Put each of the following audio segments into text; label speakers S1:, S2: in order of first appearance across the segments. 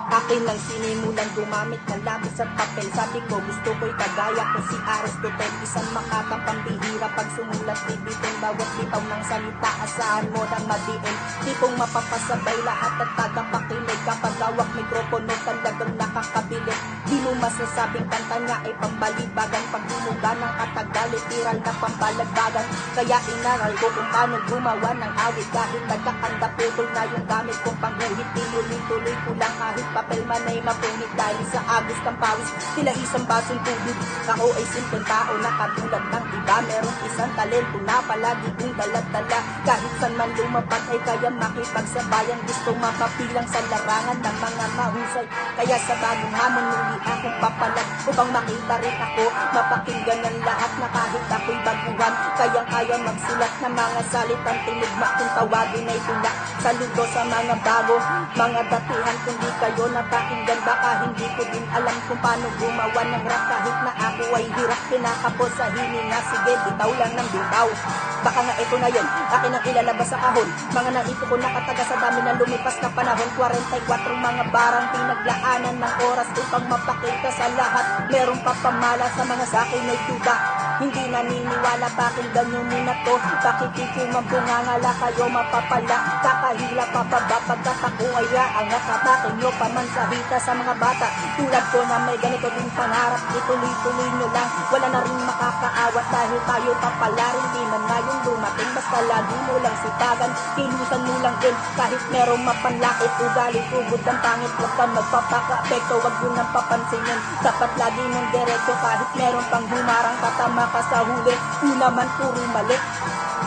S1: Akin lang sinimulan gumamit ng lapis at papel. Sabi ko gusto ko'y kagaya ko si Aristotle, isang makatang pambihira. Pag sumulat bibitin bawat bitaw ng salita, asahan mo ng madiin. Tipong mapapasabay lahat at tagapakinig. Kapag hawak mikropono talagang nakakabilit. Di mo masasabing kanta niya ay pambalibagan. Pag bumuga ng katagal, literal na pambalagbagan. Kaya inaral ko kung paano gumawa ng awit. Kahit nagkakanda putol na yung gamit kong pangguhit. Tinuloy-tuloy ko lang kahit papel man ay mapunit. Dahil sa agos ng pawis, tila isang basong tubig. Ako ay simpleng tao na katulad ng iba. Merong isang talento na palagi kong dala-dala. Kahit saan man lumapat ay kaya makipagsabayan. Gustong makapilang sa larangan ng mga mahusay. Kaya sa bagong hamon muli akong papalag upang makita rin ako, mapakinggan ng lahat na kahit ako'y baguhan. Kayang-kaya magsulat ng mga salitang tinugma kung tawagin ay tula. Saludo sa mga bago, mga datihan. Kung di kayo napakinggan, baka hindi ko din alam kung paano gumawa ng rap. Kahit na ako ay hirap, kinakapos sa hininga. Sige, bitaw lang ng bitaw. Baka nga ito na yun, akin ang ilalabas sa kahon. Mga naipo ko nakataga sa dami na lumipas na panahon. 44 mga barang pinaglaanan ng oras upang mapakita sa lahat. Merong papamala sa mga sakin ay tuba. Hindi naniniwala, pakinggan nyo muna to. Bakit ikimambungangala kayo mapapala? Kakahila pababa pagkat ako ay aangat. Hatakin nyo paman sa hita sa mga bata. Tulad ko na may ganito din pangarap, ituloy-tuloy nyo lang. Wala na rin makakaawat dahil tayo papalarin. Di man ngayon dumating, basta lagi mo lang sipagan. Kilusan mo lang din kahit merong mapanlait. Ugali, tubod ang pangit, huwag kang magpapaka-apekto. Huwag mo nang papansinin, dapat lagi ng diretso. Kahit meron pang humarang, tatama ka sa huli. Una man puro mali,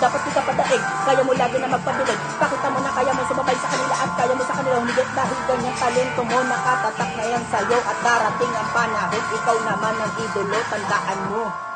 S1: dapat di ka padaig. Kaya mo lagi na magpabilig. Pakita mo na kaya mo sumabay sa kanila at kaya mo sa kanila humigit. Dahil ganyan talento mo, nakatatak na yan sa'yo. At darating ang panahon, ikaw naman ang idolo, tandaan mo.